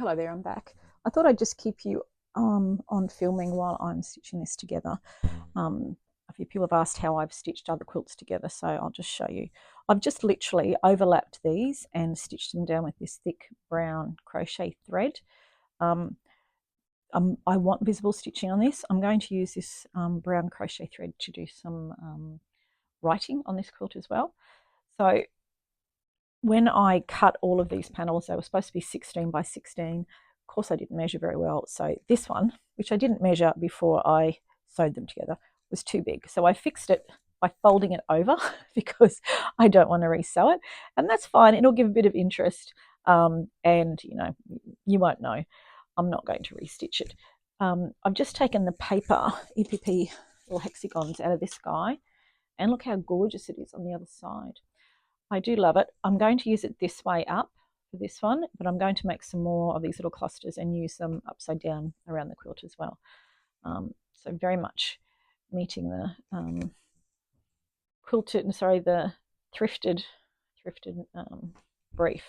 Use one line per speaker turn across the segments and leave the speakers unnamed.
Hello there, I'm back. I thought I'd just keep you on filming while I'm stitching this together. A few people have asked how I've stitched other quilts together, so I'll just show you. I've just literally overlapped these and stitched them down with this thick brown crochet thread. I want visible stitching on this. I'm going to use this brown crochet thread to do some writing on this quilt as well. So when I cut all of these panels, they were supposed to be 16 by 16. Of course, I didn't measure very well. So this one, which I didn't measure before I sewed them together, was too big. So I fixed it by folding it over because I don't want to resew it. And that's fine. It'll give a bit of interest. And, you know, you won't know. I'm not going to restitch it. I've just taken the paper EPP little hexagons out of this guy. And look how gorgeous it is on the other side. I do love it. I'm going to use it this way up for this one, but I'm going to make some more of these little clusters and use them upside down around the quilt as well. So very much meeting the the thrifted brief.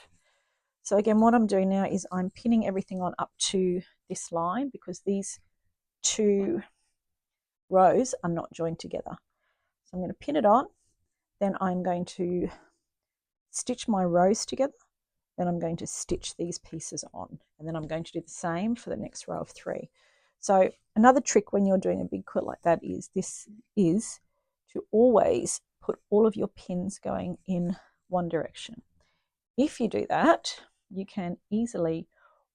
So again, what I'm doing now is I'm pinning everything on up to this line because these two rows are not joined together. So I'm going to pin it on, then I'm going to stitch my rows together, then I'm going to stitch these pieces on, and then I'm going to do the same for the next row of 3. So another trick when you're doing a big quilt like that is to always put all of your pins going in one direction. If you do that, you can easily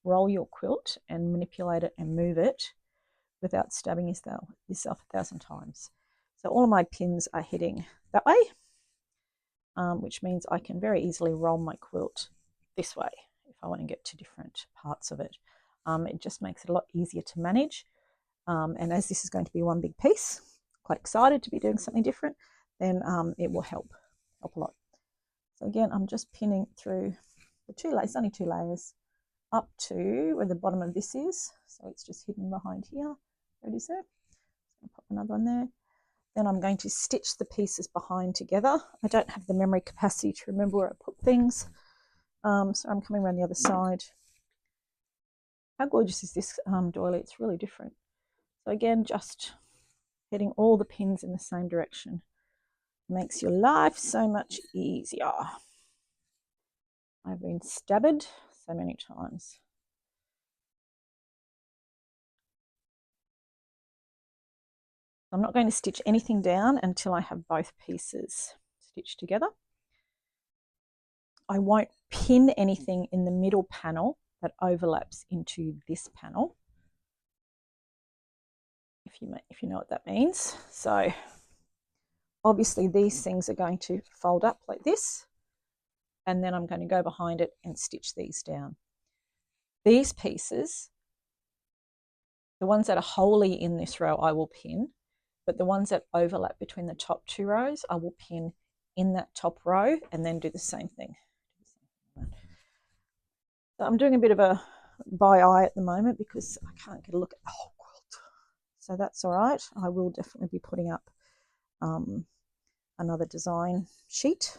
roll your quilt and manipulate it and move it without stabbing yourself 1,000 times. So all of my pins are heading that way, which means I can very easily roll my quilt this way if I want to get to different parts of it. It just makes it a lot easier to manage. And as this is going to be one big piece, quite excited to be doing something different, then it will help a lot. So again, I'm just pinning through the 2 layers, only 2 layers, up to where the bottom of this is. So it's just hidden behind here. There it is there. I'll pop another one there. Then I'm going to stitch the pieces behind together. I don't have the memory capacity to remember where I put things. So I'm coming around the other side. How gorgeous is this doily? It's really different. So again, just heading all the pins in the same direction makes your life so much easier. I've been stabbed so many times. I'm not going to stitch anything down until I have both pieces stitched together. I won't pin anything in the middle panel that overlaps into this panel, if you know what that means. So obviously these things are going to fold up like this, and then I'm going to go behind it and stitch these down. These pieces, the ones that are wholly in this row, I will pin, but the ones that overlap between the top 2 rows, I will pin in that top row and then do the same thing. So I'm doing a bit of a by eye at the moment because I can't get a look at the whole quilt. So that's all right. I will definitely be putting up another design sheet.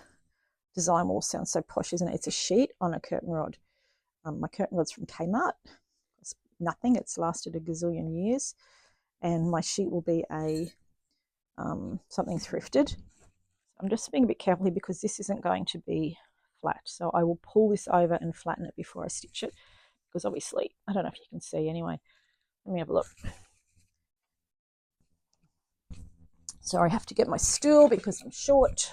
Design wall sounds so posh, isn't it? It's a sheet on a curtain rod. My curtain rod's from Kmart. It's nothing. It's lasted a gazillion years. And my sheet will be a something thrifted. I'm just being a bit careful here because this isn't going to be flat. So I will pull this over and flatten it before I stitch it because obviously, I don't know if you can see anyway. Let me have a look. Sorry, I have to get my stool because I'm short.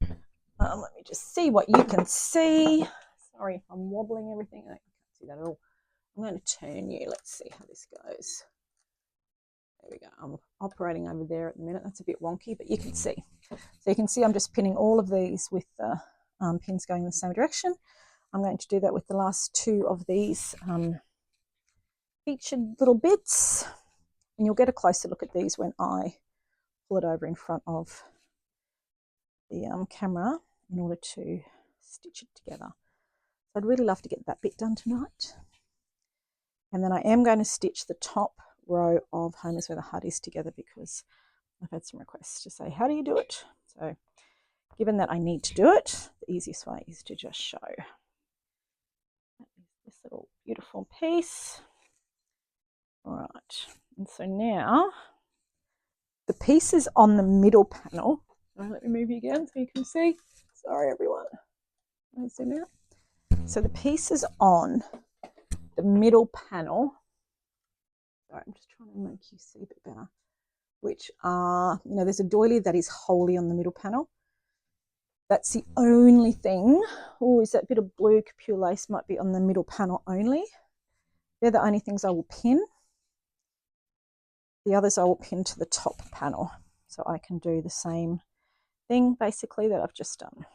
Let me just see what you can see. Sorry if I'm wobbling everything. I can't see that at all. I'm going to turn you. Let's see how this goes. There we go. I'm operating over there at the minute. That's a bit wonky, but you can see. So you can see I'm just pinning all of these with the pins going in the same direction. I'm going to do that with the last 2 of these featured little bits. And you'll get a closer look at these when I pull it over in front of the camera in order to stitch it together. So I'd really love to get that bit done tonight. And then I am going to stitch the top row of Home is Where the Heart Is together because I've had some requests to say, how do you do it? So given that I need to do it, the easiest way is to just show. That is this little beautiful piece. All right, and so now the pieces on the middle panel. Let me move you again so you can see. Sorry, everyone. Let me zoom out. So the pieces on the middle panel. Sorry, I'm just trying to make you see a bit better. Which are, there's a doily that is wholly on the middle panel. That's the only thing. Oh, is that bit of blue capure lace might be on the middle panel only. They're the only things I will pin. The others I will pin to the top panel. So I can do the same thing basically that I've just done,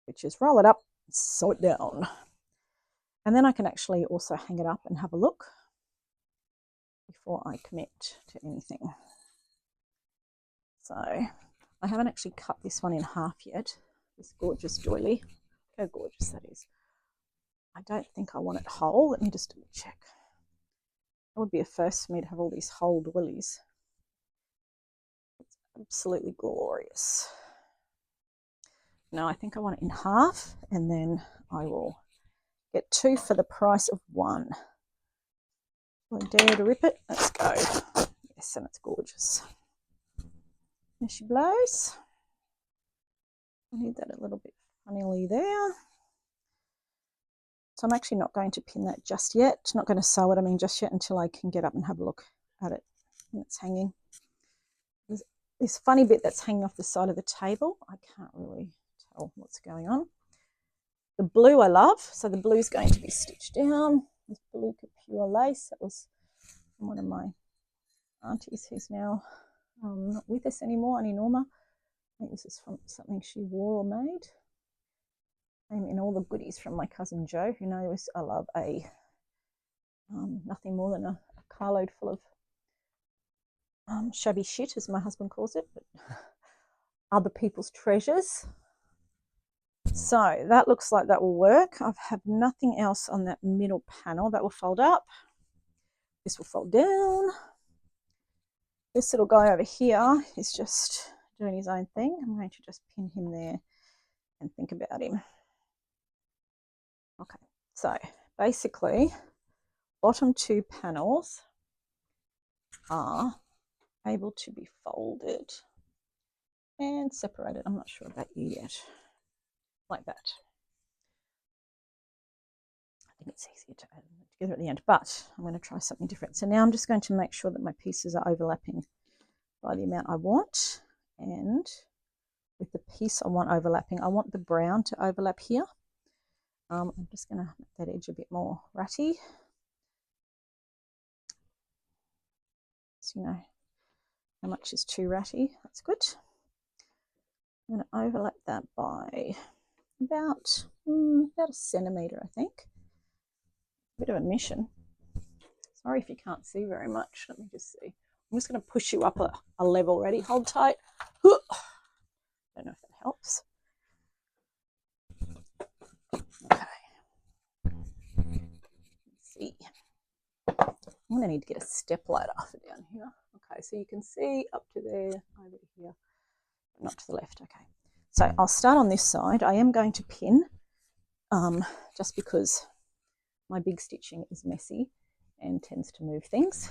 which is roll it up, sew it down. And then I can actually also hang it up and have a look before I commit to anything. So I haven't actually cut this one in half yet, this gorgeous doily. Look how gorgeous that is. I don't think I want it whole. Let me just double check. That would be a first for me to have all these whole doilies. It's absolutely glorious. No, I think I want it in half, and then I will get 2 for the price of 1. I dare to rip it. Let's go. Yes, and it's gorgeous. There she blows. I need that a little bit funnily there. So I'm actually not going to pin that just yet. Not going to sew it, just yet, until I can get up and have a look at it when it's hanging. There's this funny bit that's hanging off the side of the table. I can't really tell what's going on. The blue I love. So the blue is going to be stitched down. This blue capure lace. That was from one of my aunties who's now not with us anymore, Auntie Norma. I think this is from something she wore or made. In all the goodies from my cousin Joe, who knows I love a nothing more than a carload full of shabby shit, as my husband calls it, but other people's treasures. So that looks like that will work. I have nothing else on that middle panel. That will fold up. This will fold down. This little guy over here is just doing his own thing. I'm going to just pin him there and think about him. Okay, so basically bottom 2 panels are able to be folded and separated. I'm not sure about you yet. Like that. I think it's easier to add them together at the end, but I'm going to try something different. So now I'm just going to make sure that my pieces are overlapping by the amount I want, and with the piece I want overlapping, I want the brown to overlap here. I'm just going to make that edge a bit more ratty. So you know how much is too ratty. That's good. I'm going to overlap that by about a centimetre, I think. Bit of a mission. Sorry if you can't see very much. Let me just see. I'm just going to push you up a level. Ready? Hold tight. Don't know if that helps. Okay. Let's see. I'm going to need to get a step ladder for down here. Okay, so you can see up to there, over here, but not to the left. Okay. So I'll start on this side. I am going to pin, just because my big stitching is messy and tends to move things.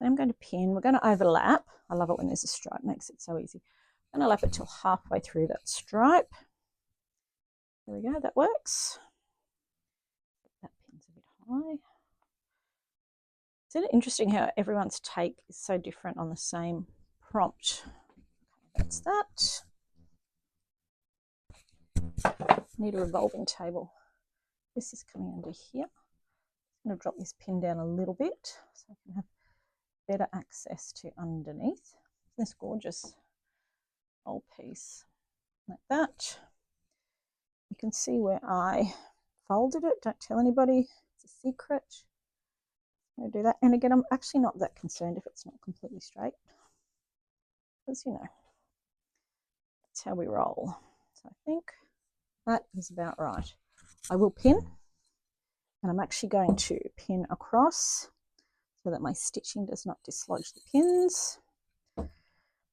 I'm going to pin. We're going to overlap. I love it when there's a stripe. Makes it so easy. I'm going to lap it till halfway through that stripe. There we go. That works. That pin's a bit high. Isn't it interesting how everyone's take is so different on the same prompt? That's that. Need a revolving table. This is coming under here. I'm going to drop this pin down a little bit so I can have better access to underneath. This gorgeous old piece like that. You can see where I folded it. Don't tell anybody. It's a secret. I'm going to do that. And again, I'm actually not that concerned if it's not completely straight, because, you know, that's how we roll. So I think that is about right. I will pin, and I'm actually going to pin across so that my stitching does not dislodge the pins.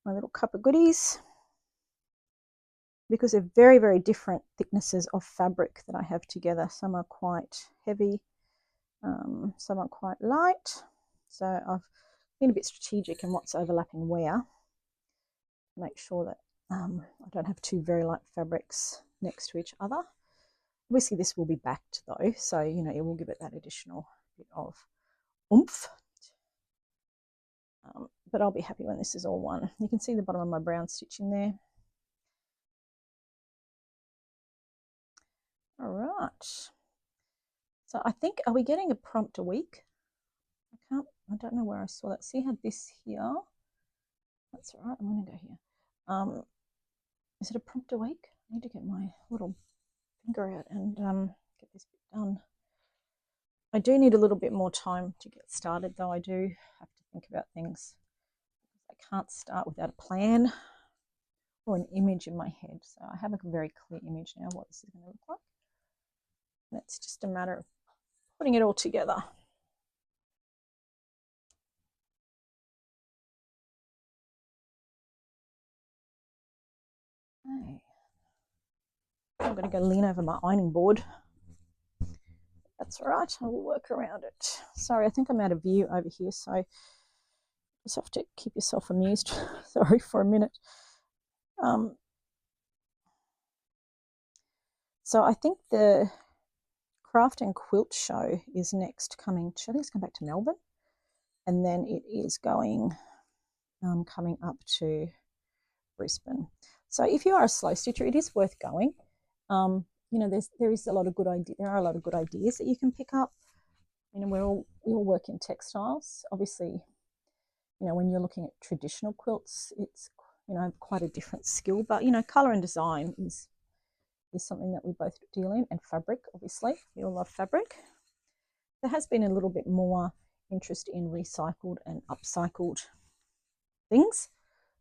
My little cup of goodies. because they're very, very different thicknesses of fabric that I have together. Some are quite heavy, some are quite light. So I've been a bit strategic in what's overlapping where. Make sure that I don't have two very light fabrics next to each other. Obviously this will be backed though, so you know it will give it that additional bit of oomph. But I'll be happy when this is all one. You can see the bottom of my brown stitching there. All right. So I think, are we getting a prompt a week? I don't know where I saw that. See, I had this here. That's all right. I'm going to go here. Is it a prompt a week? I need to get my little finger out and get this bit done. I do need a little bit more time to get started, though. I do have to think about things. I can't start without a plan or an image in my head. So I have a very clear image now of what this is going to look like. And it's just a matter of putting it all together. Okay. I'm going to go lean over my ironing board. That's all right. I will work around it. Sorry, I think I'm out of view over here, so just have to keep yourself amused. Sorry for a minute. So I think the craft and quilt show is next coming. I think it's coming back to Melbourne, and then it is going coming up to Brisbane. So if you are a slow stitcher, it is worth going. You know, there is a lot of good ideas. There are a lot of good ideas that you can pick up. You know, we all work in textiles. Obviously, you know, when you're looking at traditional quilts, it's, you know, quite a different skill. But you know, color and design is something that we both deal in, and fabric. Obviously, we all love fabric. There has been a little bit more interest in recycled and upcycled things.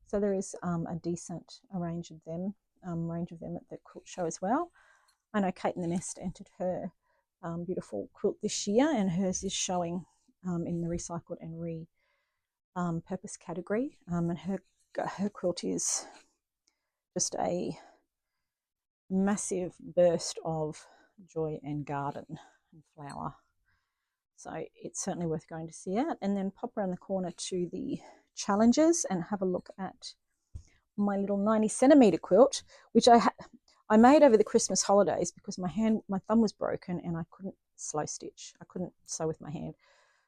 So there is a decent range of them at the quilt show as well. I know Kate in the Nest entered her beautiful quilt this year, and hers is showing in the recycled and repurpose category. And her quilt is just a massive burst of joy and garden and flower. So it's certainly worth going to see it. And then pop around the corner to the challenges and have a look at my little 90 centimeter quilt, which I made over the Christmas holidays because my thumb was broken and I couldn't slow stitch. I couldn't sew with my hand.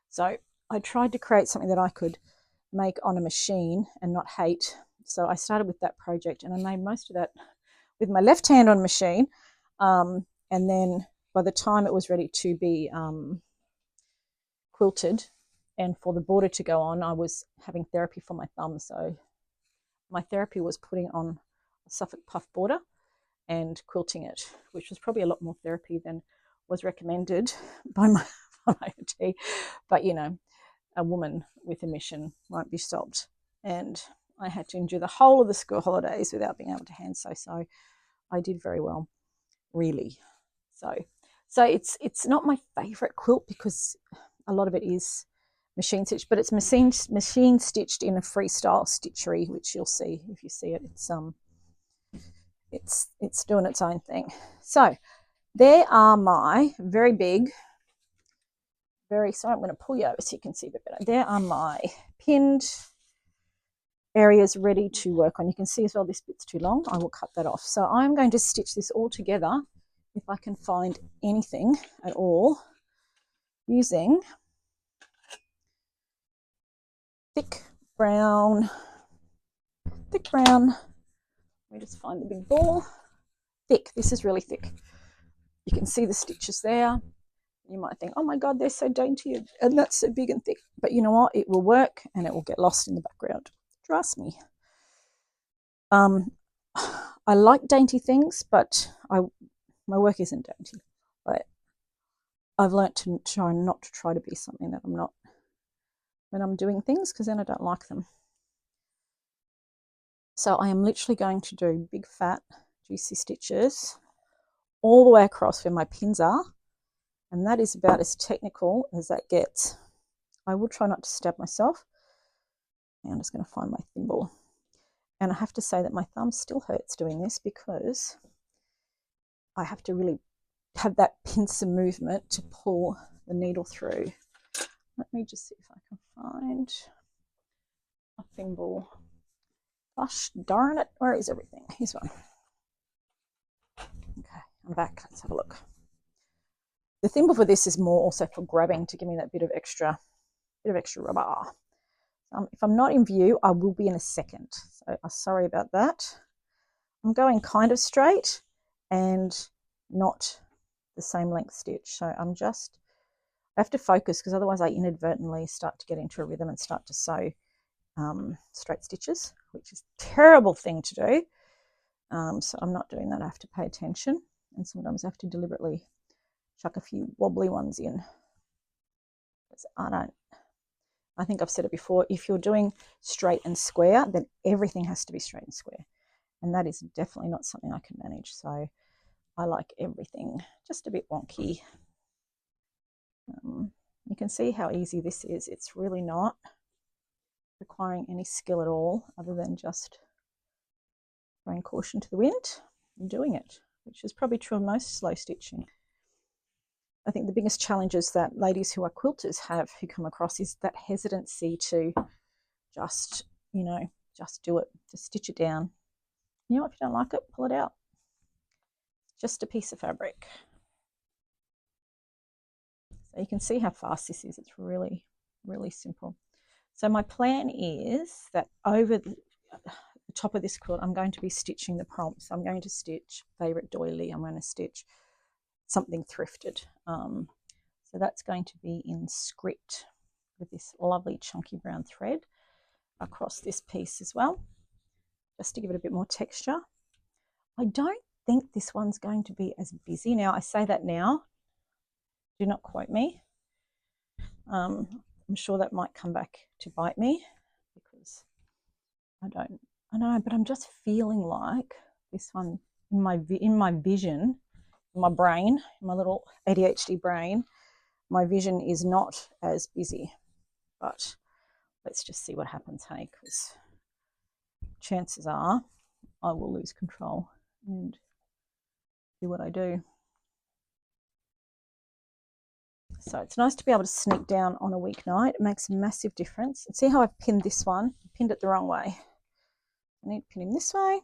So I tried to create something that I could make on a machine and not hate. So I started with that project, and I made most of that with my left hand on machine. And then by the time it was ready to be quilted and for the border to go on, I was having therapy for my thumb. So my therapy was putting on a Suffolk puff border and quilting it, which was probably a lot more therapy than was recommended by my OT. But you know, a woman with a mission won't be stopped. And I had to endure the whole of the school holidays without being able to hand sew. So I did very well, really. So it's not my favorite quilt because a lot of it is machine stitched, but it's machine stitched in a freestyle stitchery, which you'll see if you see it. It's doing its own thing. So there are my very big, sorry, I'm going to pull you over so you can see a bit better. There are my pinned areas ready to work on. You can see as well this bit's too long. I will cut that off. So I'm going to stitch this all together, if I can find anything at all, using thick brown. Let me just find the big ball. Thick. This is really thick. You can see the stitches there. You might think, oh my God, they're so dainty and that's so big and thick. But you know what? It will work and it will get lost in the background. Trust me. I like dainty things, but my work isn't dainty. But I've learnt to try not to try to be something that I'm not when I'm doing things, because then I don't like them. So I am literally going to do big, fat, juicy stitches all the way across where my pins are. And that is about as technical as that gets. I will try not to stab myself. I'm just going to find my thimble. And I have to say that my thumb still hurts doing this because I have to really have that pincer movement to pull the needle through. Let me just see if I can find a thimble. Gosh darn it, where is everything? Here's one. Okay, I'm back. Let's have a look. The thimble for this is more also for grabbing to give me that bit of extra rubber. If I'm not in view, I will be in a second. So sorry about that. I'm going kind of straight and not the same length stitch. So I have to focus because otherwise I inadvertently start to get into a rhythm and start to sew straight stitches, which is a terrible thing to do. So I'm not doing that. I have to pay attention, and sometimes I have to deliberately chuck a few wobbly ones in. I think I've said it before, if you're doing straight and square, then everything has to be straight and square. And that is definitely not something I can manage. So I like everything just a bit wonky. You can see how easy this is. It's really not requiring any skill at all other than just throwing caution to the wind and doing it, which is probably true of most slow stitching. I think the biggest challenges that ladies who are quilters have who come across is that hesitancy to just do it, just stitch it down. You know, if you don't like it, pull it out. Just a piece of fabric. So you can see how fast this is. It's really, really simple. So my plan is that over the top of this quilt, I'm going to be stitching the prompts. I'm going to stitch Favourite Doily. I'm going to stitch Something Thrifted. So that's going to be in script with this lovely chunky brown thread across this piece as well, just to give it a bit more texture. I don't think this one's going to be as busy. Now, I say that now. Do not quote me. I'm sure that might come back to bite me because I know, but I'm just feeling like this one in my vision, in my brain, in my little ADHD brain, my vision is not as busy. But let's just see what happens, hey, because chances are I will lose control and do what I do. So it's nice to be able to sneak down on a weeknight. It makes a massive difference. And see how I've pinned this one? I pinned it the wrong way. I need to pin him this way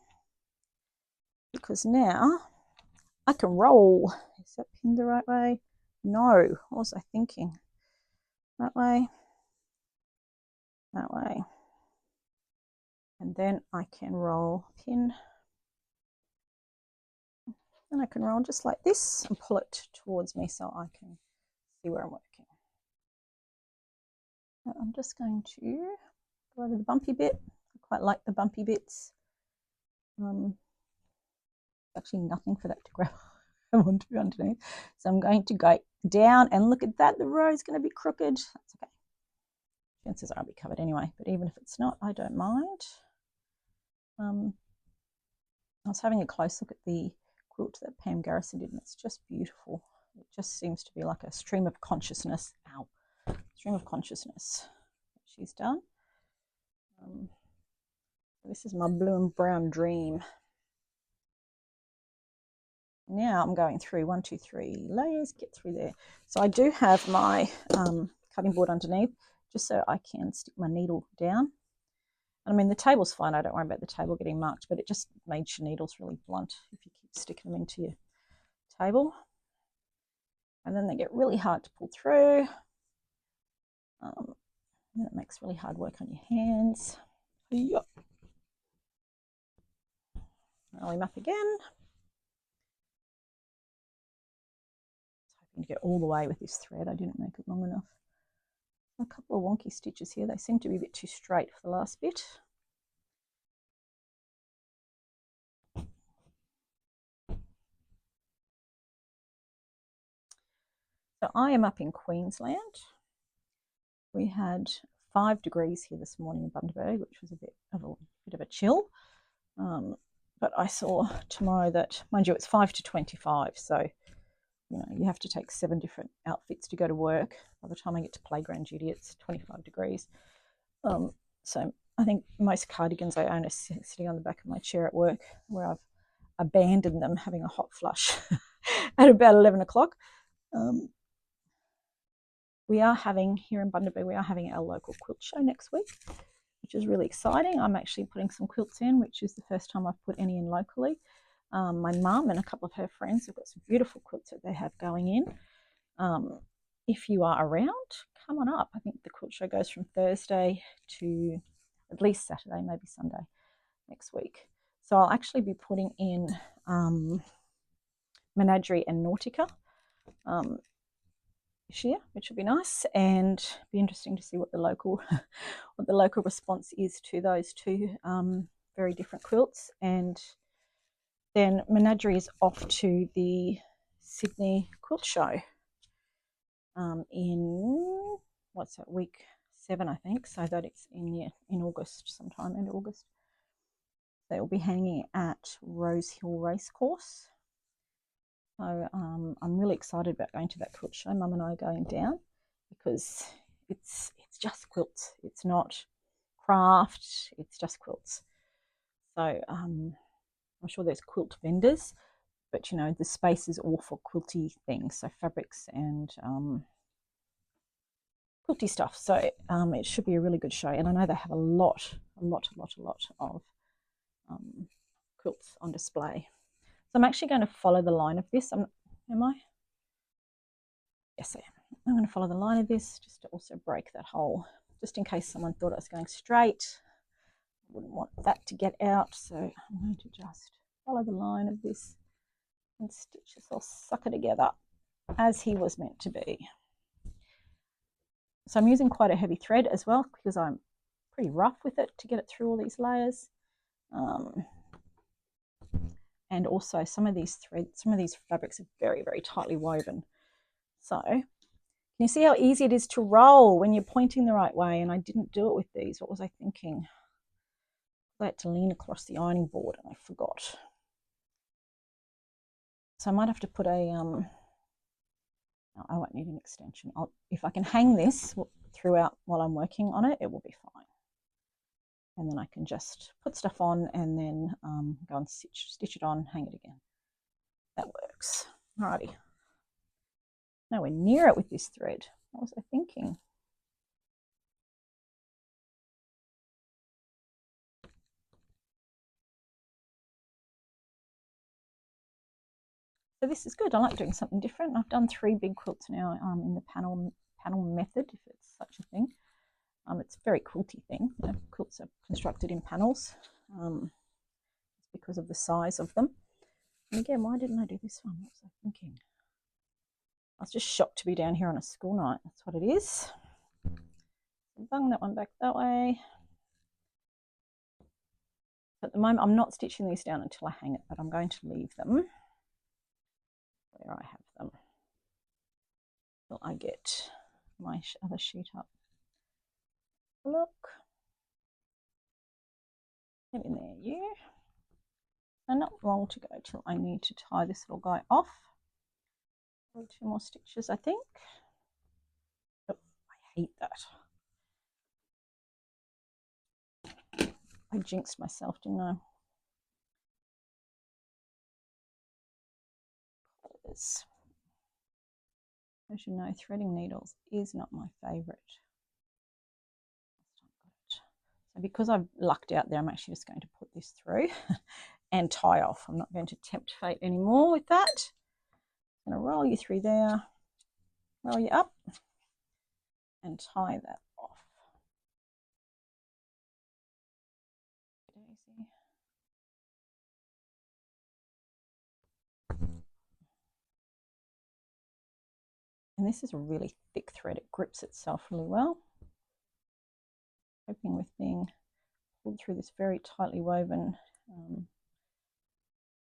because now I can roll. Is that pinned the right way? No. What was I thinking? That way. That way. And then I can roll, pin. And I can roll just like this and pull it towards me so I can see where I'm working. So I'm just going to go over the bumpy bit. I quite like the bumpy bits. Actually nothing for that to grab onto underneath. So I'm going to go down and look at that. The row is going to be crooked. That's okay. Chances are I'll be covered anyway, but even if it's not, I don't mind. I was having a close look at the quilt that Pam Garrison did, and it's just beautiful. It just seems to be like a stream of consciousness. Ow. Stream of consciousness that she's done. This is my blue and brown dream. Now I'm going through 1, 2, 3 layers, get through there. So I do have my cutting board underneath just so I can stick my needle down. I mean, the table's fine. I don't worry about the table getting marked, but it just makes your needles really blunt if you keep sticking them into your table. And then they get really hard to pull through. And it makes really hard work on your hands. Yep. Roll him up again. To get all the way with this thread. I didn't make it long enough. A couple of wonky stitches here. They seem to be a bit too straight for the last bit. So I am up in Queensland. We had 5 degrees here this morning in Bundaberg, which was a bit of a chill. But I saw tomorrow that, mind you, it's 5 to 25, so you have to take 7 different outfits to go to work. By the time I get to playground duty, it's 25 degrees. So I think most cardigans I own are sitting on the back of my chair at work, where I've abandoned them having a hot flush at about 11 o'clock. We are having, here in Bundaberg, we are having our local quilt show next week, which is really exciting. I'm actually putting some quilts in, which is the first time I've put any in locally. My mum and a couple of her friends have got some beautiful quilts that they have going in. If you are around, come on up. I think the quilt show goes from Thursday to at least Saturday, maybe Sunday next week. So I'll actually be putting in Menagerie and Nautica this year, which will be nice, and be interesting to see what the local response is to those two very different quilts. And then Menagerie is off to the Sydney Quilt Show in what's that, week 7, I think, so that it's in August, sometime in August. They will be hanging at Rose Hill Racecourse. So I'm really excited about going to that quilt show. Mum and I are going down because it's just quilts. It's not craft. It's just quilts. So I'm sure there's quilt vendors, but you know the space is all for quilty things, so fabrics and quilty stuff. So it should be a really good show, and I know they have a lot of quilts on display. So I'm actually going to follow the line of this. Am I? Yes, I am. I'm going to follow the line of this just to also break that hole, just in case someone thought I was going straight. I wouldn't want that to get out, so I'm going to just follow the line of this and stitch this all sucker together as he was meant to be. So I'm using quite a heavy thread as well because I'm pretty rough with it to get it through all these layers. And also some of these fabrics are very, very tightly woven. So can you see how easy it is to roll when you're pointing the right way? And I didn't do it with these. What was I thinking? I had to lean across the ironing board and I forgot. So I might have to put a, I won't need an extension. If I can hang this throughout while I'm working on it, it will be fine. And then I can just put stuff on and then go and stitch it on, hang it again. That works. Alrighty. Nowhere near it with this thread. What was I thinking? So this is good. I like doing something different. I've done 3 big quilts now in the panel method, if it's such a thing. It's a very quilty thing. You know, quilts are constructed in panels because of the size of them. And again, why didn't I do this one? What was I thinking? I was just shocked to be down here on a school night. That's what it is. Bung that one back that way. At the moment, I'm not stitching these down until I hang it, but I'm going to leave them where I have them till I get my other sheet up. Look. Get in there, you. And not long to go till I need to tie this little guy off. 2 more stitches, I think. Oh, I hate that. I jinxed myself, didn't I? As you know, threading needles is not my favourite. So because I've lucked out there, I'm actually just going to put this through and tie off. I'm not going to tempt fate anymore with that. I'm going to roll you through there, roll you up, and tie that off. And this is a really thick thread. It grips itself really well. Hoping with being pulled through this very tightly woven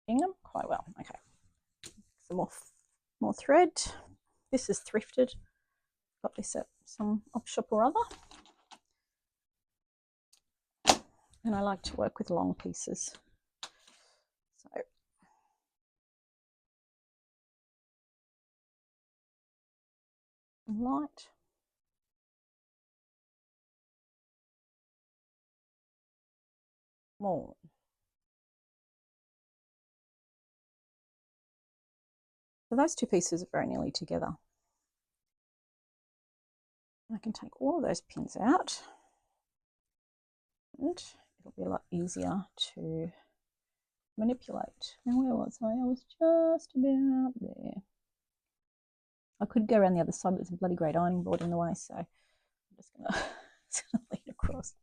gingham quite well. Okay, some more thread. This is thrifted. Got this at some op shop or other. And I like to work with long pieces. So light. Come on. So those two pieces are very nearly together. I can take all of those pins out and it'll be a lot easier to manipulate. Now where was I? I was just about there. I could go around the other side, but there's a bloody great ironing board in the way, so I'm just gonna lean across.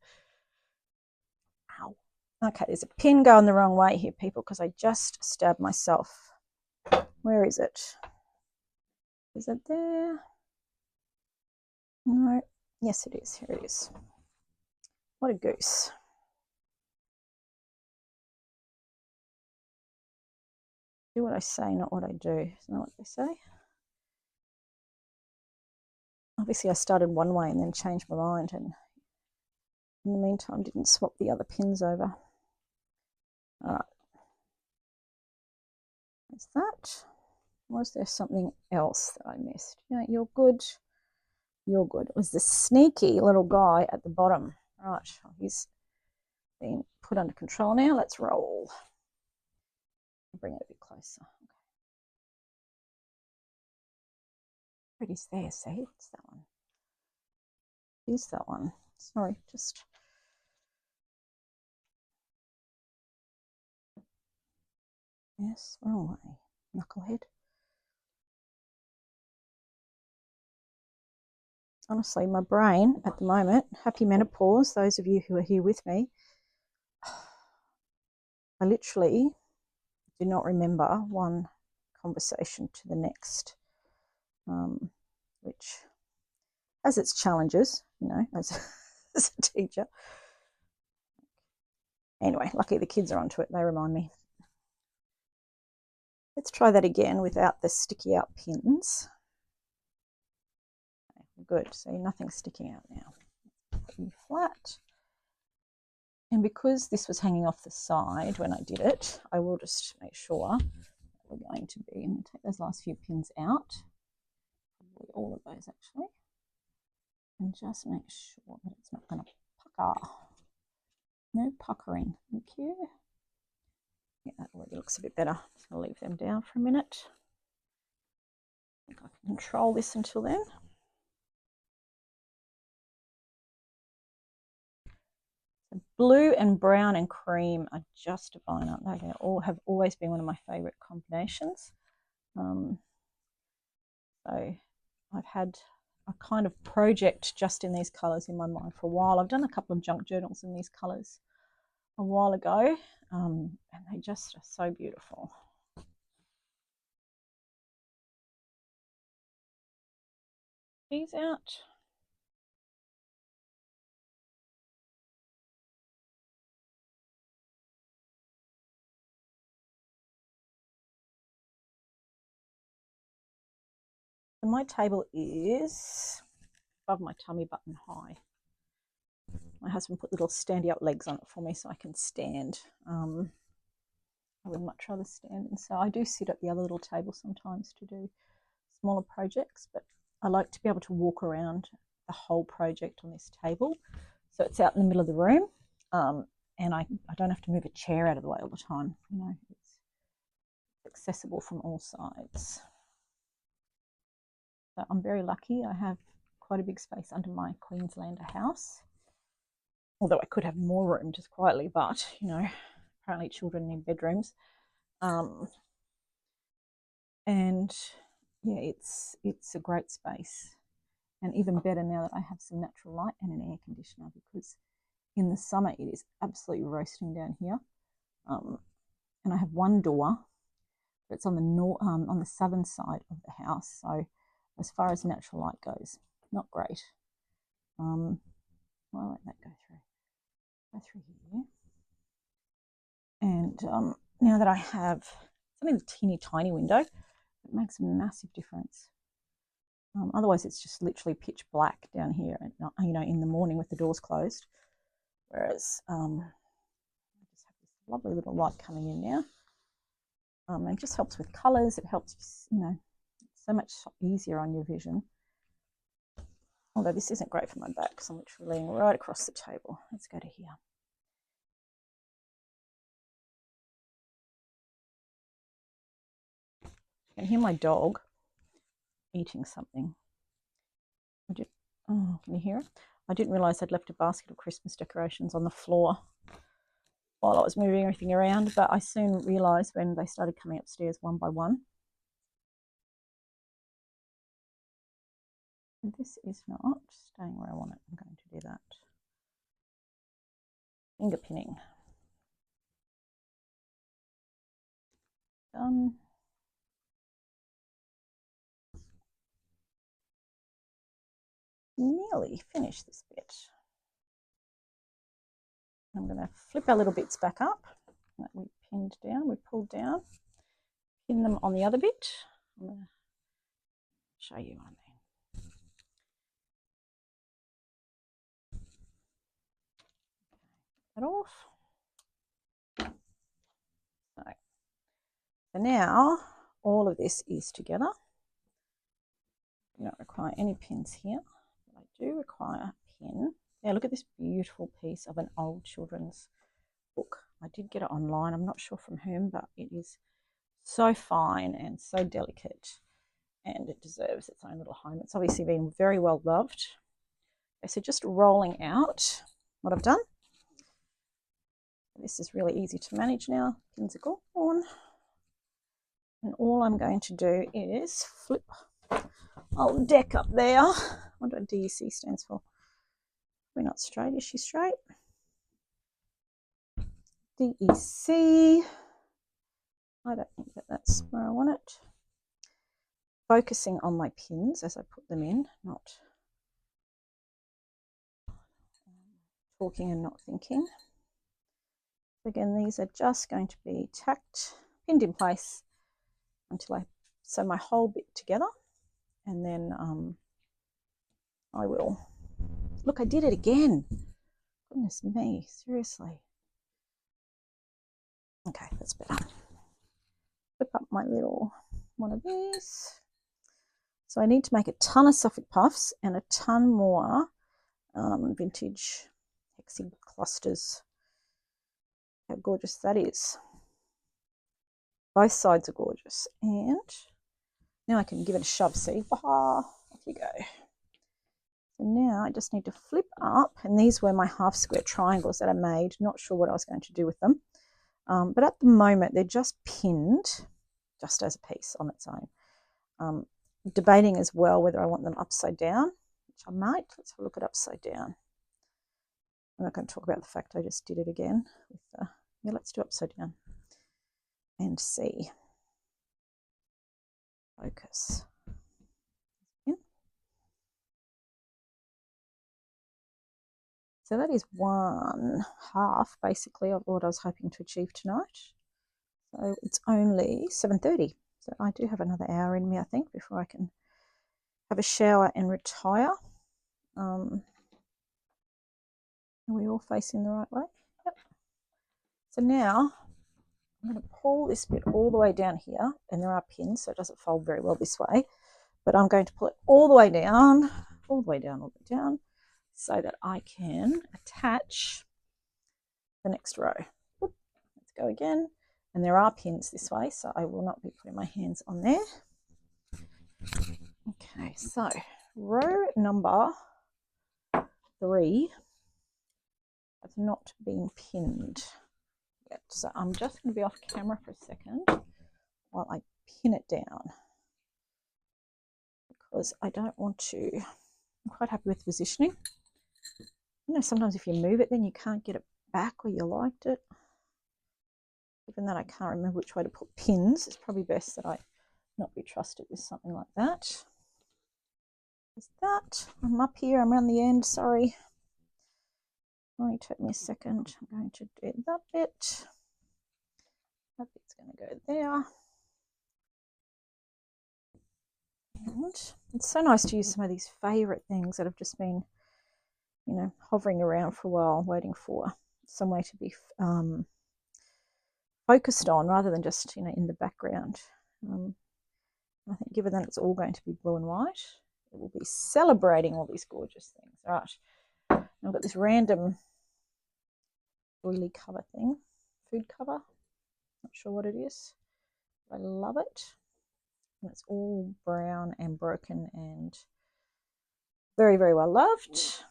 Ow. Okay, there's a pin going the wrong way here, people, because I just stabbed myself. Where is it? Is it there? No. Yes, it is. Here it is. What a goose. Do what I say, not what I do. Isn't that what they say? Obviously, I started one way and then changed my mind, and in the meantime, didn't swap the other pins over. All right. Is that? Was there something else that I missed? Yeah, you're good. You're good. It was the sneaky little guy at the bottom. Right, he's been put under control now. Let's roll. Bring it a bit closer. Okay. It is there, see? What's that one? Is that one? Sorry, just... Yes, wrong way. Knucklehead. Honestly, my brain at the moment, happy menopause, those of you who are here with me, I literally do not remember one conversation to the next, which has its challenges, you know, as a teacher. Anyway, lucky the kids are onto it. They remind me. Let's try that again without the sticky out pins. Okay, good. See, nothing's sticking out now. Pretty flat. And because this was hanging off the side when I did it, I will just make sure that we're going to be, I'm going to take those last few pins out, probably all of those actually, and just make sure that it's not going to pucker. No puckering. Thank you. Yeah, that already looks a bit better. I'm just going to leave them down for a minute. I think I can control this until then. So blue and brown and cream are just divine, aren't they? They all have always been one of my favourite combinations. So I've had a kind of project just in these colours in my mind for a while. I've done a couple of junk journals in these colours a while ago, and they just are so beautiful. These out. And my table is above my tummy button high. My husband put little standy up legs on it for me so I can stand. I would much rather stand, and so I do sit at the other little table sometimes to do smaller projects, but I like to be able to walk around the whole project on this table, so it's out in the middle of the room, and I don't have to move a chair out of the way all the time. You know, it's accessible from all sides. So I'm very lucky. I have quite a big space under my Queenslander house, although I could have more room just quietly, but you know, apparently children need bedrooms. And yeah, it's a great space, and even better now that I have some natural light and an air conditioner, because in the summer it is absolutely roasting down here. And I have one door, but it's on the southern side of the house, so as far as natural light goes, not great. Why won't that go through? Go through here. And now that I have something a teeny tiny window, it makes a massive difference. Otherwise, it's just literally pitch black down here, you know, in the morning with the doors closed. Whereas I just have this lovely little light coming in now. It just helps with colours. It helps, you know, it's so much easier on your vision. Although this isn't great for my back because I'm literally laying right across the table. Let's go to here. can hear my dog eating something. Oh, can you hear it? I didn't realise I'd left a basket of Christmas decorations on the floor while I was moving everything around, but I soon realised when they started coming upstairs one by one. And this is not staying where I want it. I'm going to do that. Finger pinning. Done. Nearly finished this bit. I'm going to flip our little bits back up that we pinned down, we pulled down, pin them on the other bit. I'm going to show you what I mean. That off. So now all of this is together. You don't require any pins here, but I do require a pin. Now look at this beautiful piece of an old children's book. I did get it online. I'm not sure from whom, but it is so fine and so delicate, and it deserves its own little home. It's obviously been very well loved. Okay, so just rolling out what I've done. This is really easy to manage now. Pins are gone. And all I'm going to do is flip old deck up there. I wonder what DEC stands for. We're not straight. Is she straight? DEC. I don't think that that's where I want it. Focusing on my pins as I put them in, not talking and not thinking. Again, these are just going to be tacked, pinned in place until I sew my whole bit together, and then I will. Look, I did it again. Goodness me, seriously. Okay, that's better. Flip up my little one of these. So I need to make a ton of Suffolk puffs and a ton more vintage hexie clusters. How gorgeous that is. Both sides are gorgeous. And now I can give it a shove, see? Off you go. So now I just need to flip up, and these were my half square triangles that I made. Not sure what I was going to do with them. But at the moment, they're just pinned, just as a piece on its own. Debating as well whether I want them upside down, which I might. Let's have a look at upside down. I'm not going to talk about the fact I just did it again. Yeah, let's do upside down and see. Focus. Yeah. So that is 1/2 basically of what I was hoping to achieve tonight. So it's only 7:30. So I do have another hour in me, I think, before I can have a shower and retire. Are we all facing the right way? Yep. So now I'm going to pull this bit all the way down here, and there are pins, so it doesn't fold very well this way, but I'm going to pull it all the way down, all the way down, all the way down, so that I can attach the next row. Let's go again. And there are pins this way, so I will not be putting my hands on there. Okay, so row number 3 has not been pinned yet. So I'm just going to be off camera for a second while I pin it down, because I don't want to. I'm quite happy with the positioning. You know, sometimes if you move it, then you can't get it back where you liked it. Given that I can't remember which way to put pins, it's probably best that I not be trusted with something like that. Is that? I'm up here, I'm around the end, sorry. Only took me a second. I'm going to do that bit. That bit's going to go there. And it's so nice to use some of these favourite things that have just been, you know, hovering around for a while, waiting for some way to be focused on, rather than just, you know, in the background. I think given that it's all going to be blue and white, it will be celebrating all these gorgeous things. All right, I've got this random oily cover thing, food cover, not sure what it is. I love it. And it's all brown and broken and very, very well loved.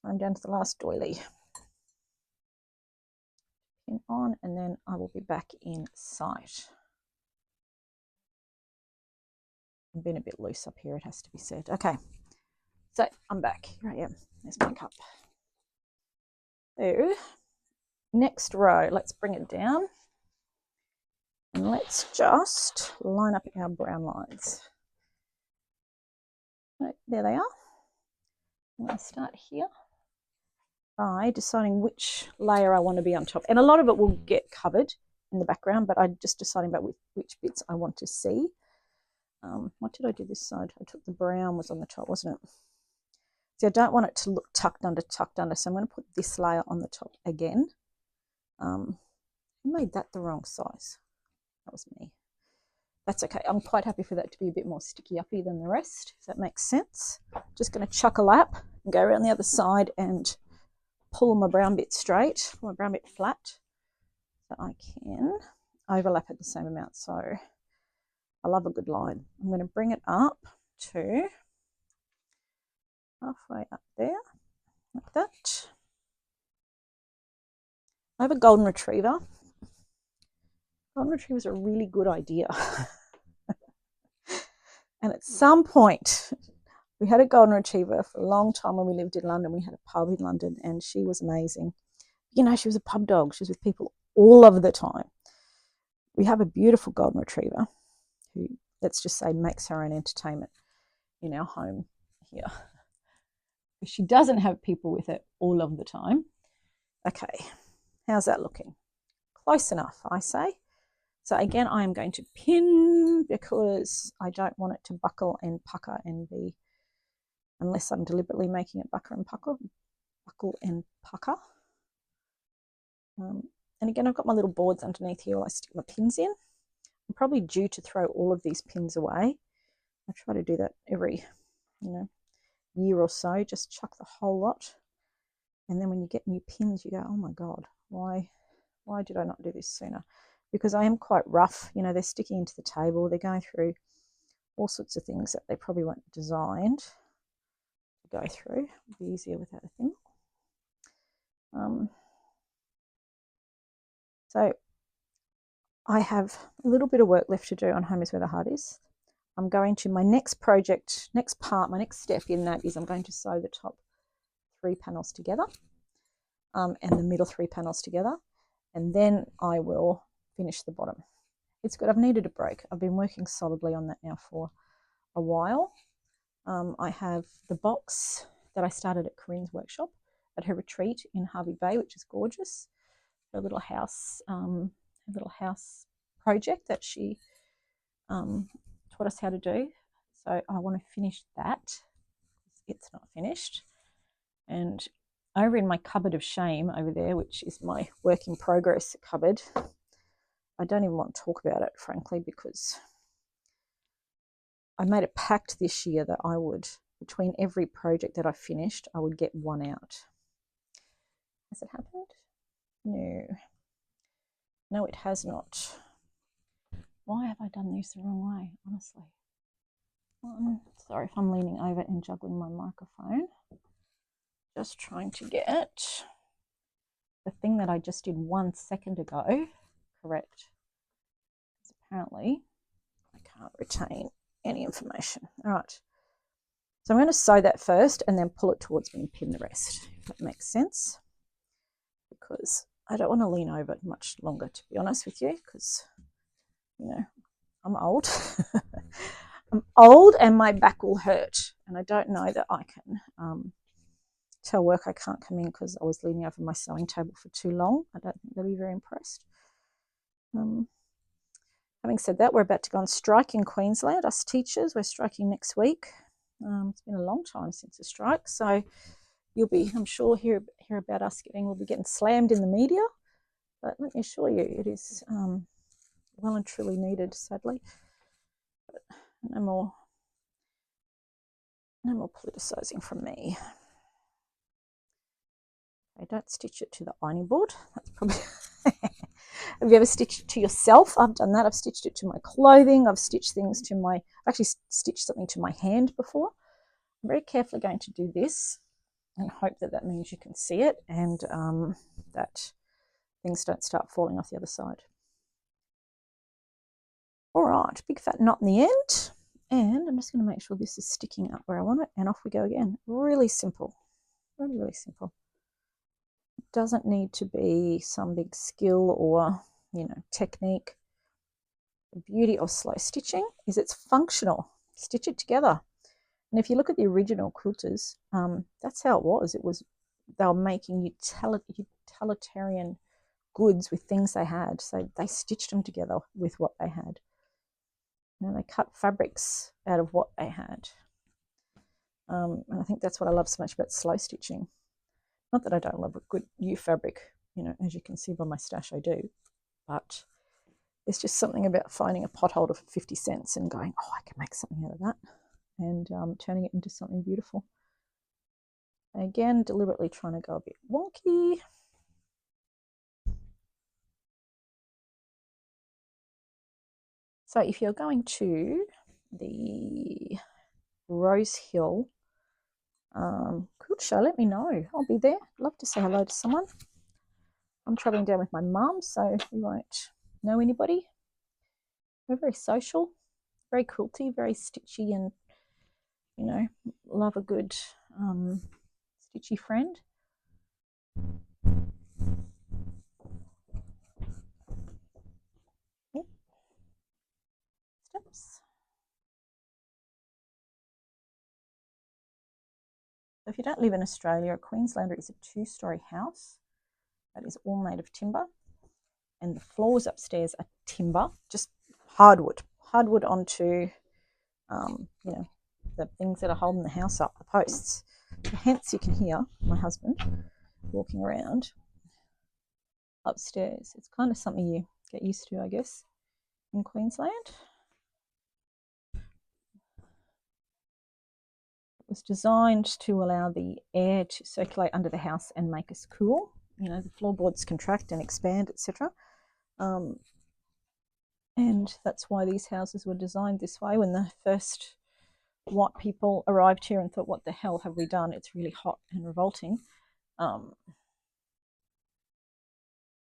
I'm down to the last doily. Pin on, and then I will be back in sight. I'm being a bit loose up here, it has to be said. Okay, so I'm back. Here I am. There's my cup. So, next row, let's bring it down. And let's just line up our brown lines. Right, there they are. I'm going to start here by deciding which layer I want to be on top. And a lot of it will get covered in the background, but I'm just deciding about which bits I want to see. What did I do this side? I took the brown was on the top, wasn't it? See, I don't want it to look tucked under, so I'm going to put this layer on the top again. I made that the wrong size. That was me. That's okay. I'm quite happy for that to be a bit more sticky-uppy than the rest, if that makes sense. Just going to chuck a lap and go around the other side and pull my brown bit straight, my brown bit flat, so I can overlap at the same amount. So I love a good line. I'm going to bring it up to halfway up there, like that. I have a golden retriever. Golden retrievers are a really good idea. And at some point, we had a golden retriever for a long time when we lived in London. We had a pub in London and she was amazing. You know, she was a pub dog. She was with people all of the time. We have a beautiful golden retriever who, let's just say, makes her own entertainment in our home here. She doesn't have people with her all of the time. Okay, how's that looking? Close enough, I say. So again, I am going to pin because I don't want it to buckle and pucker and be, unless I'm deliberately making it buckle and pucker. And again, I've got my little boards underneath here. I stick my pins in. I'm probably due to throw all of these pins away. I try to do that every, year or so. Just chuck the whole lot. And then when you get new pins, you go, oh my God, why did I not do this sooner? Because I am quite rough. You know, they're sticking into the table. They're going through all sorts of things that they probably weren't designed to go through. It'd be easier without a thing. So I have a little bit of work left to do on Home is Where the Heart Is. I'm going to, my next project, my next step in that is I'm going to sew the top 3 panels together and the middle 3 panels together. And then I will finish the bottom. It's good. I've needed a break. I've been working solidly on that now for a while. I have the box that I started at Corinne's workshop at her retreat in Harvey Bay, which is gorgeous. Her little house project that she taught us how to do. So I want to finish that. It's not finished. And over in my cupboard of shame over there, which is my work in progress cupboard, I don't even want to talk about it, frankly, because I made a pact this year that I would, between every project that I finished, I would get one out. Has it happened? No, it has not. Why have I done this the wrong way, honestly? Sorry if I'm leaning over and juggling my microphone. Just trying to get the thing that I just did 1 second ago correct. Because apparently I can't retain any information. All right. So I'm going to sew that first and then pull it towards me and pin the rest, if that makes sense. Because I don't want to lean over much longer, to be honest with you, because, I'm old. I'm old and my back will hurt. And I don't know that I can tell work I can't come in because I was leaning over my sewing table for too long. I don't think they'll be very impressed. Having said that, we're about to go on strike in Queensland. Us teachers, we're striking next week. It's been a long time since a strike, so you'll be, I'm sure, hear about us we'll be getting slammed in the media. But let me assure you, it is well and truly needed, sadly. But no more politicising from me. Okay, don't stitch it to the ironing board. That's probably Have you ever stitched it to yourself? I've done that. I've stitched it to my clothing. I've stitched things to my, I've actually stitched something to my hand before. I'm very carefully going to do this and hope that that means you can see it and that things don't start falling off the other side. All right, big fat knot in the end. And I'm just going to make sure this is sticking up where I want it. And off we go again. Really simple. Really, really simple. It doesn't need to be some big skill or, you know, technique. The beauty of slow stitching is it's functional. Stitch it together. And if you look at the original quilters, that's how it was. They were making utilitarian goods with things they had. So they stitched them together with what they had. You know, they cut fabrics out of what they had. And I think that's what I love so much about slow stitching. Not that I don't love a good new fabric, you know, as you can see by my stash, I do. But there's just something about finding a potholder for 50 cents and going, oh, I can make something out of that, and turning it into something beautiful. Again, deliberately trying to go a bit wonky. So if you're going to the Rose Hill quilt show, let me know. I'll be there. Love to say hello to someone. I'm traveling down with my mum, so we won't know anybody. We're very social, very quilty, very stitchy, and, you know, love a good stitchy friend. Yep. Steps. So if you don't live in Australia, a Queenslander is a 2-story house that is all made of timber, and the floors upstairs are timber, just hardwood onto, you know, the things that are holding the house up, the posts. Hence, you can hear my husband walking around upstairs. It's kind of something you get used to, I guess, in Queensland. It was designed to allow the air to circulate under the house and make us cool. You know, the floorboards contract and expand, etc. And that's why these houses were designed this way. When the first white people arrived here and thought, what the hell have we done? It's really hot and revolting. You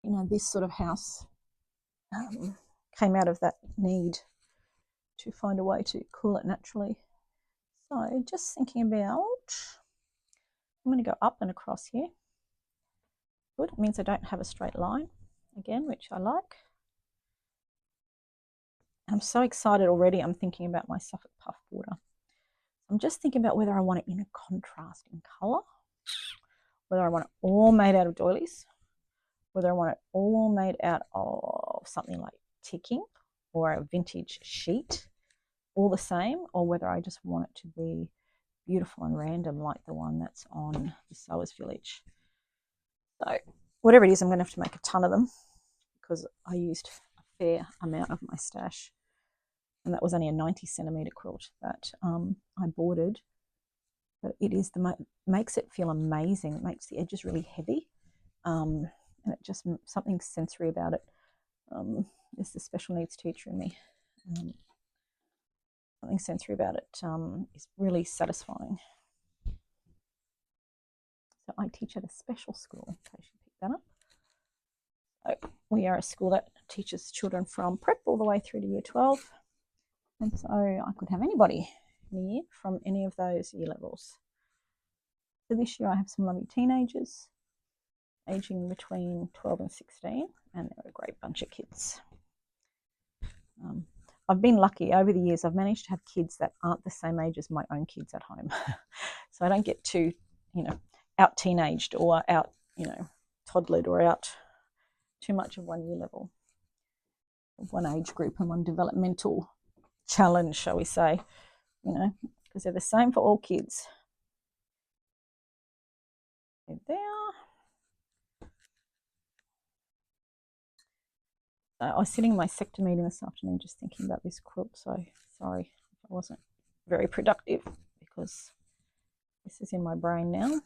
know, this sort of house came out of that need to find a way to cool it naturally. So just thinking about, I'm going to go up and across here. Good, it means I don't have a straight line again, which I like. I'm so excited already. I'm thinking about my Suffolk puff border. I'm just thinking about whether I want it in a contrast in colour, whether I want it all made out of doilies, whether I want it all made out of something like ticking or a vintage sheet, all the same, or whether I just want it to be beautiful and random like the one that's on the Sewers Village. So whatever it is, I'm going to have to make a ton of them because I used a fair amount of my stash. And that was only a 90-centimetre quilt that I bordered. But it is makes it feel amazing. It makes the edges really heavy, and it just something sensory about it. It's the special needs teacher in me. Something sensory about it is really satisfying. So I teach at a special school, in case you picked that up. So we are a school that teaches children from prep all the way through to year 12. And so I could have anybody in a year from any of those year levels. So this year I have some lovely teenagers aging between 12 and 16, and they're a great bunch of kids. I've been lucky over the years. I've managed to have kids that aren't the same age as my own kids at home. So I don't get too, you know, out teenaged or out, you know, toddlered or out too much of one year level, one age group and one developmental challenge, shall we say, you know, because they're the same for all kids. There they are. I was sitting in my sector meeting this afternoon just thinking about this quilt, so sorry if I wasn't very productive because this is in my brain now.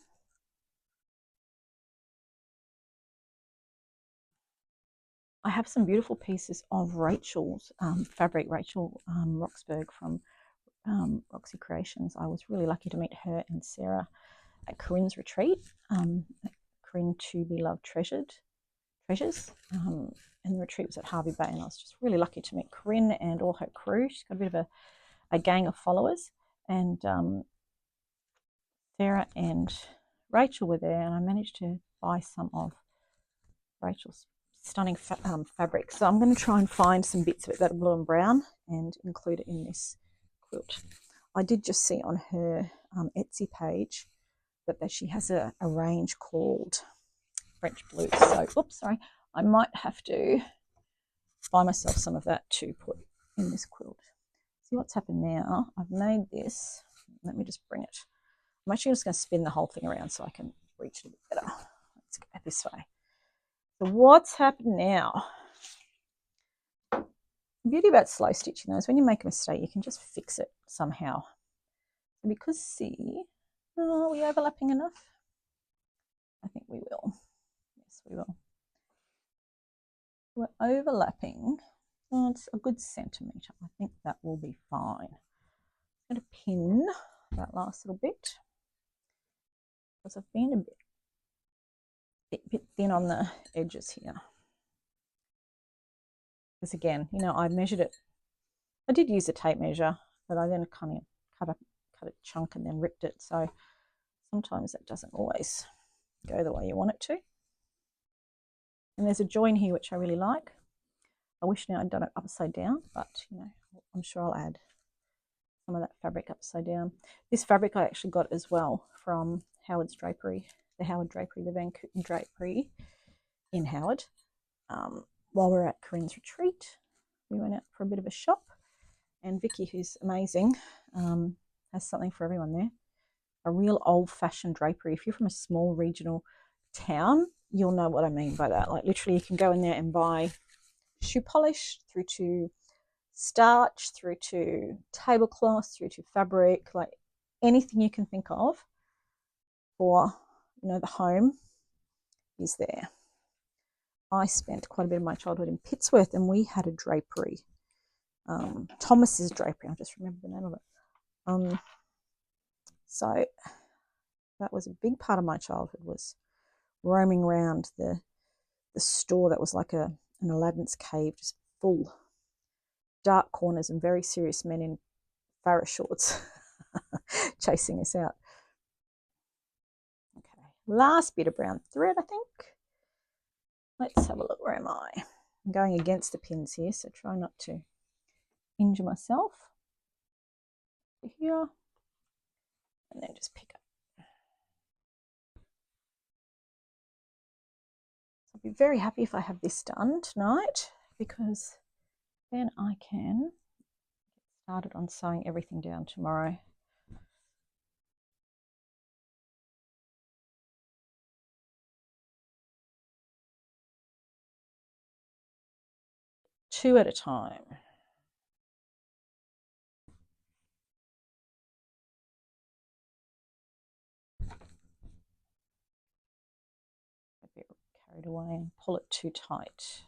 I have some beautiful pieces of Rachel's fabric, Rachel Roxburgh from Roxy Creations. I was really lucky to meet her and Sarah at Corinne's retreat, Corinne To Be Loved Treasures. And the retreat was at Harvey Bay, and I was just really lucky to meet Corinne and all her crew. She's got a bit of a gang of followers, and Sarah and Rachel were there, and I managed to buy some of Rachel's stunning fabric. So I'm going to try and find some bits of it that are blue and brown and include it in this quilt. I did just see on her Etsy page that she has a range called French Blue. So, oops, sorry. I might have to buy myself some of that to put in this quilt. See what's happened now. I've made this. Let me just bring it. I'm actually just going to spin the whole thing around so I can reach it a bit better. Let's go this way. So what's happened now? The beauty about slow stitching, though, is when you make a mistake, you can just fix it somehow. And because, see, are we overlapping enough? I think we will. Yes, we will. We're overlapping. Oh, it's a good centimetre. I think that will be fine. I'm going to pin that last little bit because I've been a bit thin on the edges here. Because again, you know, I measured it. I did use a tape measure, but I then kind of cut a chunk and then ripped it. So sometimes that doesn't always go the way you want it to. And there's a join here which I really like. I wish now I'd done it upside down, but you know, I'm sure I'll add some of that fabric upside down. This fabric I actually got as well from Howard's Drapery, the Van Kooten Drapery in Howard. While we were at Corinne's retreat, we went out for a bit of a shop, and Vicky, who's amazing, has something for everyone there. A real old-fashioned drapery. If you're from a small regional town, you'll know what I mean by that. Like literally, you can go in there and buy shoe polish, through to starch, through to tablecloth, through to fabric, like anything you can think of for, you know, the home is there. I spent quite a bit of my childhood in Pittsworth, and we had a drapery, Thomas's Drapery. I just remember the name of it. So that was a big part of my childhood, was roaming around the store that was like an Aladdin's cave, just full dark corners and very serious men in Farrah shorts chasing us out. Okay, last bit of brown thread, I think. Let's have a look. Where am I? I'm going against the pins here, so try not to injure myself. Here, and then just pick up. So I'll be very happy if I have this done tonight, because then I can get started on sewing everything down tomorrow. Two at a time. A bit carried away and pull it too tight.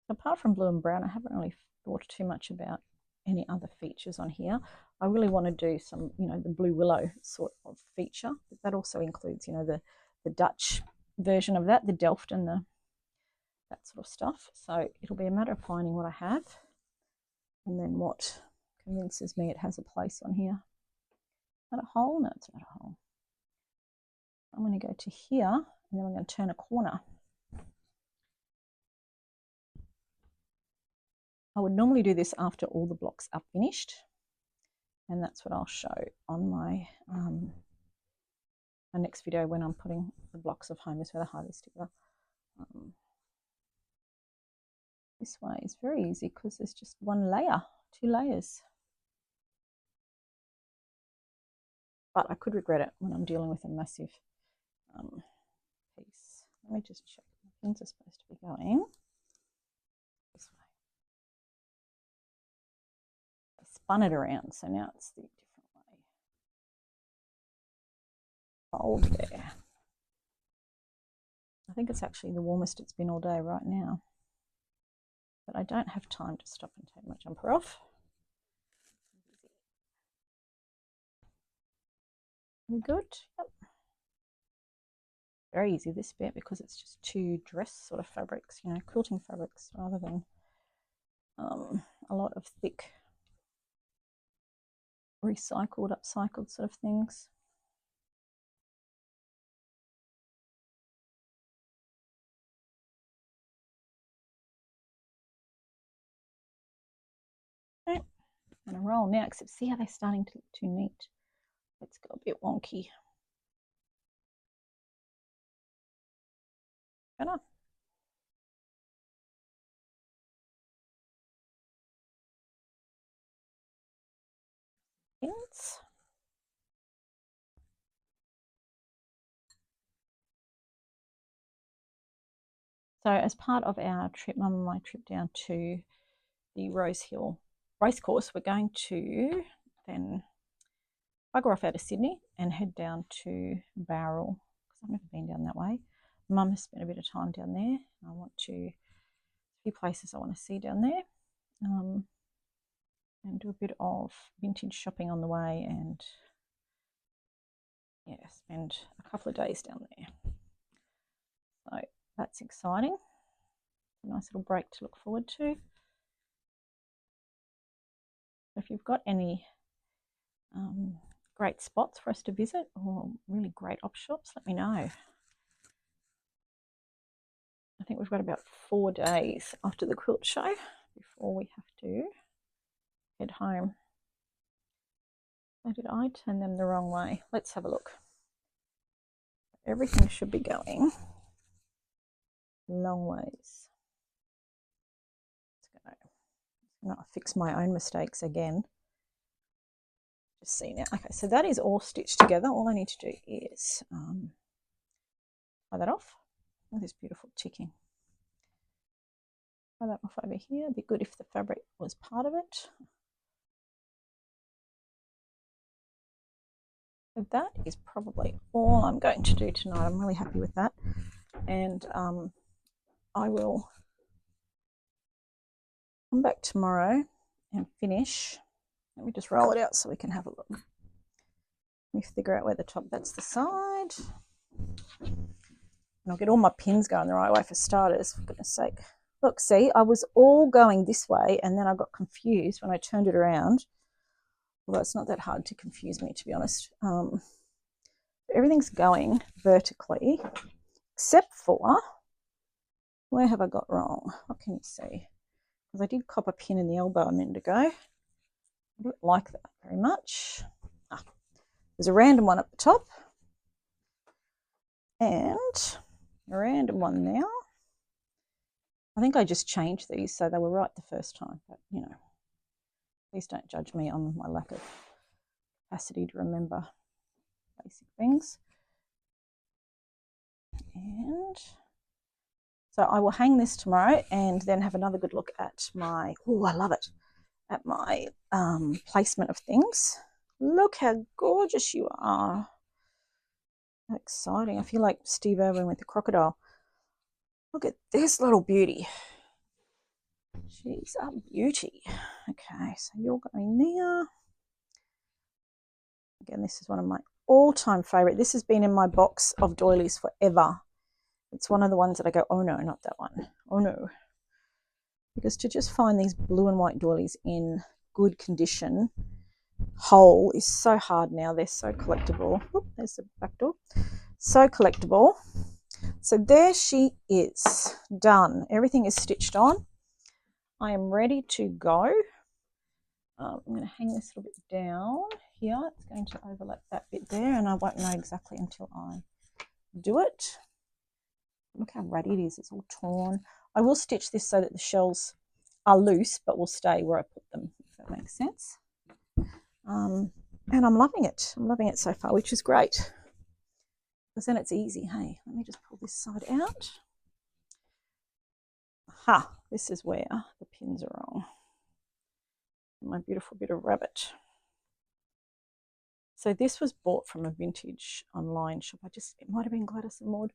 Apart from blue and brown, I haven't really thought too much about any other features on here. I really want to do some, you know, the blue willow sort of feature, but that also includes, you know, the Dutch version of that, the Delft and that sort of stuff. So it'll be a matter of finding what I have and then what convinces me it has a place on here. Is that a hole? No, it's not a hole. I'm going to go to here, and then I'm going to turn a corner. I would normally do this after all the blocks are finished, and that's what I'll show on my next video when I'm putting the blocks of home is where the highlights together. This way is very easy because there's just one layer, 2 layers. But I could regret it when I'm dealing with a massive piece. Let me just check. The pins are supposed to be going this way. I spun it around, so now it's the different way. Fold there. I think it's actually the warmest it's been all day right now. But I don't have time to stop and take my jumper off. We good? Yep. Very easy this bit because it's just two dress sort of fabrics, you know, quilting fabrics rather than a lot of thick recycled, upcycled sort of things. Okay. I'm going to roll now, except see how they're starting to look too neat. Let's go a bit wonky. Better. Pins. So as part of our trip, Mum and my trip down to the Rose Hill racecourse, we're going to then bugger off out of Sydney and head down to Bowral because I've never been down that way. Mum has spent a bit of time down there. I want to, a few places I want to see down there, and do a bit of vintage shopping on the way, and yeah, spend a couple of days down there. So that's exciting. A nice little break to look forward to. If you've got any great spots for us to visit or really great op shops, let me know. I think we've got about 4 days after the quilt show before we have to head home. Or did I turn them the wrong way? Let's have a look. Everything should be going long ways. I'm going to fix my own mistakes again. Just see now. Okay, so that is all stitched together. All I need to do is tie that off. Oh, this beautiful ticking. Tie that off over here. It'd be good if the fabric was part of it. So that is probably all I'm going to do tonight. I'm really happy with that. And I will come back tomorrow and finish. Let me just roll it out so we can have a look. Let me figure out where the top, that's the side. And I'll get all my pins going the right way for starters, for goodness sake. Look, see, I was all going this way and then I got confused when I turned it around. Although it's not that hard to confuse me, to be honest. Everything's going vertically, except for, where have I got wrong? What can you see? Because I did cop a pin in the elbow a minute ago. I don't like that very much. There's a random one at the top and a random one now. I think I just changed these so they were right the first time, but you know, please don't judge me on my lack of capacity to remember basic things. And so I will hang this tomorrow and then have another good look at my, oh, I love it, at my placement of things. Look how gorgeous you are. How exciting. I feel like Steve Irwin with the crocodile. Look at this little beauty. She's a beauty. Okay, so you're going there. Again, this is one of my all-time favorite. This has been in my box of doilies forever. It's one of the ones that I go, oh no, not that one. Oh no. Because to just find these blue and white doilies in good condition, whole, is so hard now. They're so collectible. Oop, there's the back door. So collectible. So there she is, done. Everything is stitched on. I am ready to go. I'm going to hang this little bit down here. It's going to overlap that bit there, and I won't know exactly until I do it. Look how ratty it is. It's all torn. I will stitch this so that the shells are loose, but will stay where I put them, if that makes sense. And I'm loving it. I'm loving it so far, which is great. Because then it's easy. Hey, let me just pull this side out. Aha, this is where the pins are wrong. My beautiful bit of rabbit. So this was bought from a vintage online shop. It might have been Gladys and Maud.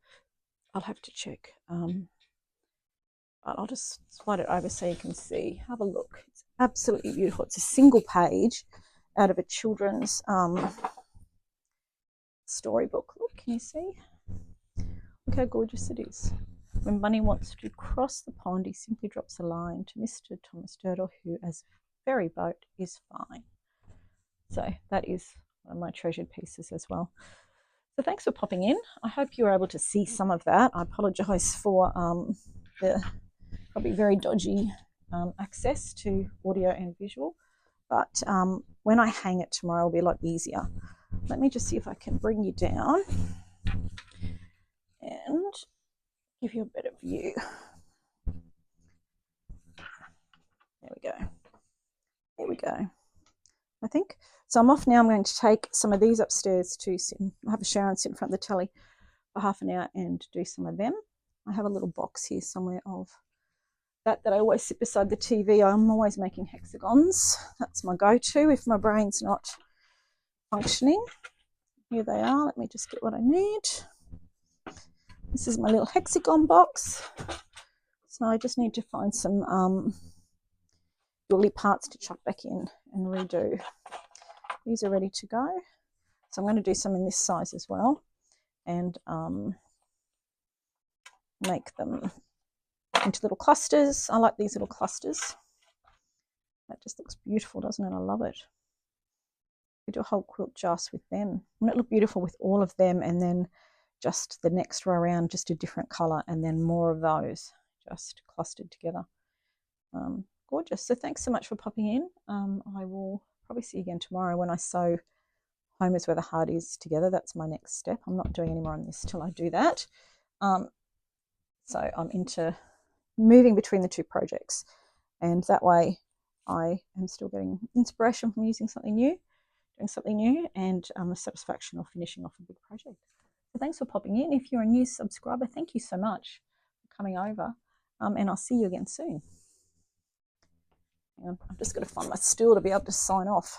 I'll have to check. But I'll just slide it over so you can see. Have a look. It's absolutely beautiful. It's a single page out of a children's storybook. Look, can you see? Look how gorgeous it is. When Bunny wants to cross the pond, he simply drops a line to Mr. Thomas Turtle, who, as ferry boat, is fine. So that is one of my treasured pieces as well. So thanks for popping in. I hope you were able to see some of that. I apologise for the probably very dodgy access to audio and visual, but when I hang it tomorrow, it'll be a lot easier. Let me just see if I can bring you down and give you a better view. There we go. There we go. I think. So I'm off now. I'm going to take some of these upstairs to sit and have a shower and sit in front of the telly for half an hour and do some of them. I have a little box here somewhere of that I always sit beside the TV. I'm always making hexagons. That's my go-to if my brain's not functioning. Here they are. Let me just get what I need. This is my little hexagon box. So I just need to find some woolly parts to chuck back in and redo. These are ready to go. So I'm going to do some in this size as well and make them into little clusters. I like these little clusters. That just looks beautiful, doesn't it? I love it. We do a whole quilt just with them. Wouldn't it look beautiful with all of them and then just the next row around just a different colour and then more of those just clustered together. Gorgeous. So thanks so much for popping in. I will probably see you again tomorrow when I sew Home is Where the Heart Is together. That's my next step. I'm not doing any more on this till I do that. So I'm into moving between the two projects, and that way I am still getting inspiration from using something new, doing something new, and the satisfaction of finishing off a big project. So thanks for popping in. If you're a new subscriber, thank you so much for coming over, and I'll see you again soon. I've just got to find my stool to be able to sign off.